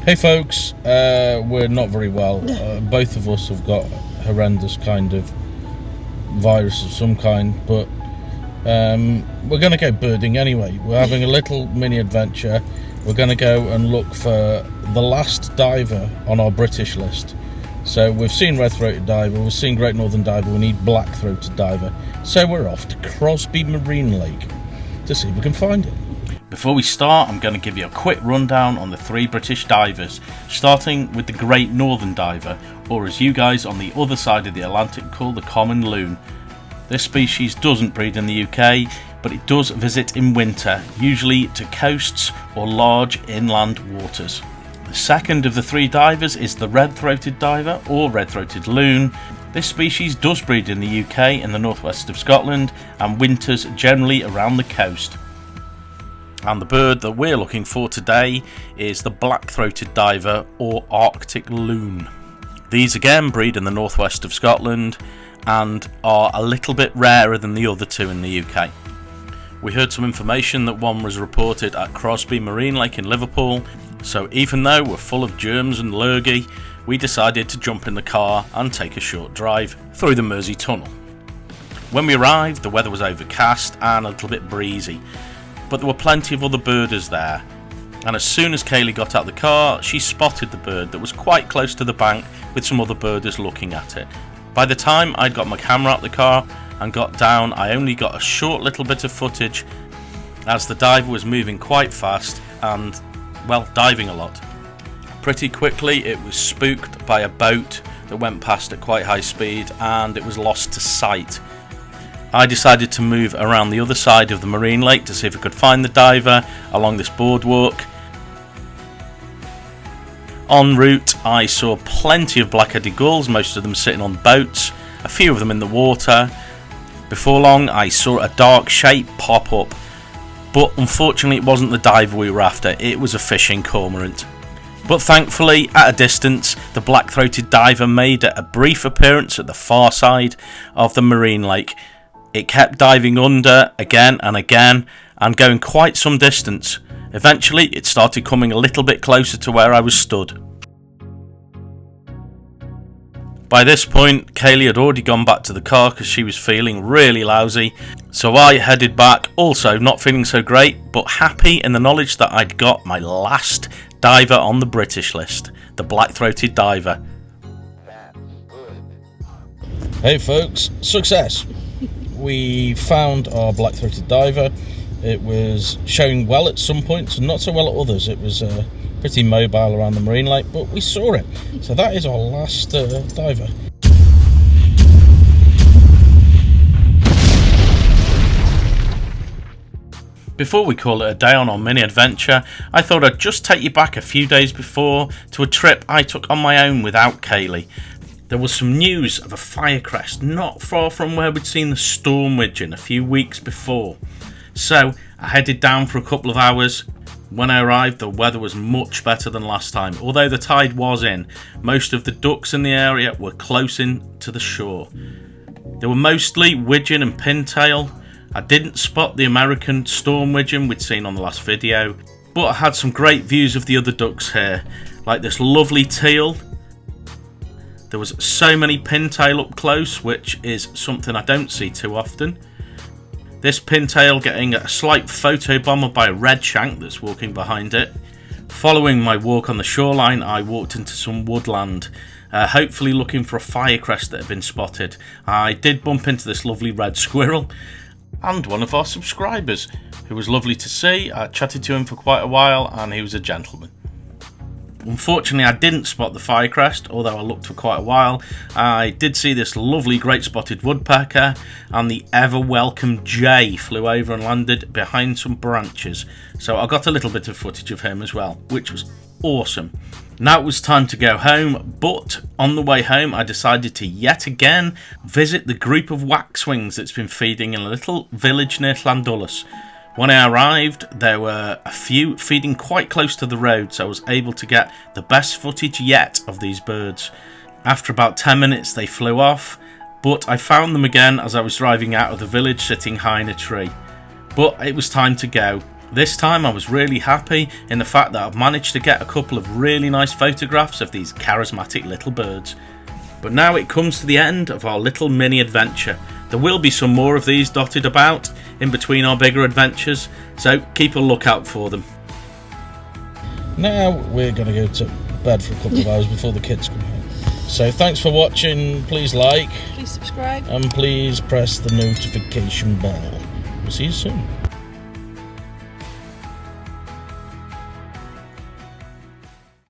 Hey folks, we're not very well. Both of us have got horrendous kind of virus of some kind, but we're going to go birding anyway. We're having a little mini adventure. We're going to go and look for the last diver on our British list. So we've seen red-throated diver, we've seen great northern diver, we need black-throated diver. So we're off to Crosby Marine Lake to see if we can find it. Before we start, I'm going to give you a quick rundown on the three British divers, starting with the Great Northern Diver, or as you guys on the other side of the Atlantic call the common loon. This species doesn't breed in the UK, but it does visit in winter, usually to coasts or large inland waters. The second of the three divers is the red-throated diver, or red-throated loon. This species does breed in the UK in the northwest of Scotland and winters generally around the coast. And the bird that we're looking for today is the black-throated diver, or Arctic loon. These again breed in the northwest of Scotland and are a little bit rarer than the other two in the UK. We heard some information that one was reported at Crosby Marine Lake in Liverpool, so even though we're full of germs and lurgy, we decided to jump in the car and take a short drive through the Mersey Tunnel. When we arrived, the weather was overcast and a little bit breezy, but there were plenty of other birders there, and as soon as Kaylee got out the car, she spotted the bird that was quite close to the bank with some other birders looking at it. By the time I'd got my camera out the car and got down, I only got a short little bit of footage as the diver was moving quite fast and, well, diving a lot. Pretty quickly it was spooked by a boat that went past at quite high speed and it was lost to sight. I decided to move around the other side of the marine lake to see if I could find the diver along this boardwalk. En route I saw plenty of black-headed gulls, most of them sitting on boats, a few of them in the water. Before long I saw a dark shape pop up, but unfortunately it wasn't the diver we were after, it was a fishing cormorant. But thankfully, at a distance, the black-throated diver made a brief appearance at the far side of the marine lake. It kept diving under again and again and going quite some distance. Eventually it started coming a little bit closer to where I was stood. By this point Kaylee had already gone back to the car because she was feeling really lousy, so I headed back, also not feeling so great but happy in the knowledge that I'd got my last diver on the British list, the black-throated diver. Hey folks, success! We found our black-throated diver. It was showing well at some points and not so well at others. It was pretty mobile around the marine lake, but we saw it. So that is our last diver. Before we call it a day on our mini adventure, I thought I'd just take you back a few days before to a trip I took on my own without Kaylee. There was some news of a fire crest not far from where we'd seen the storm widgeon a few weeks before. So I headed down for a couple of hours. When I arrived, the weather was much better than last time. Although the tide was in, most of the ducks in the area were close in to the shore. They were mostly widgeon and pintail. I didn't spot the American storm widgeon we'd seen on the last video, but I had some great views of the other ducks here, like this lovely teal. There was so many pintail up close, which is something I don't see too often. This pintail getting a slight photo bomber by a redshank that's walking behind it. Following my walk on the shoreline, I walked into some woodland, hopefully looking for a firecrest that had been spotted. I did bump into this lovely red squirrel and one of our subscribers, who was lovely to see. I chatted to him for quite a while and he was a gentleman. Unfortunately, I didn't spot the firecrest, although I looked for quite a while. I did see this lovely great spotted woodpecker, and the ever welcome jay flew over and landed behind some branches. So I got a little bit of footage of him as well, which was awesome. Now it was time to go home, but on the way home I decided to yet again visit the group of waxwings that's been feeding in a little village near Llandulus. When I arrived, there were a few feeding quite close to the road, so I was able to get the best footage yet of these birds. After about 10 minutes they flew off, but I found them again as I was driving out of the village sitting high in a tree. But it was time to go. This time I was really happy in the fact that I've managed to get a couple of really nice photographs of these charismatic little birds. But now it comes to the end of our little mini adventure. There will be some more of these dotted about in between our bigger adventures, so keep a lookout for them. Now we're going to go to bed for a couple of hours before the kids come home. So thanks for watching. Please like, Please subscribe. and please press the notification bell. We'll see you soon.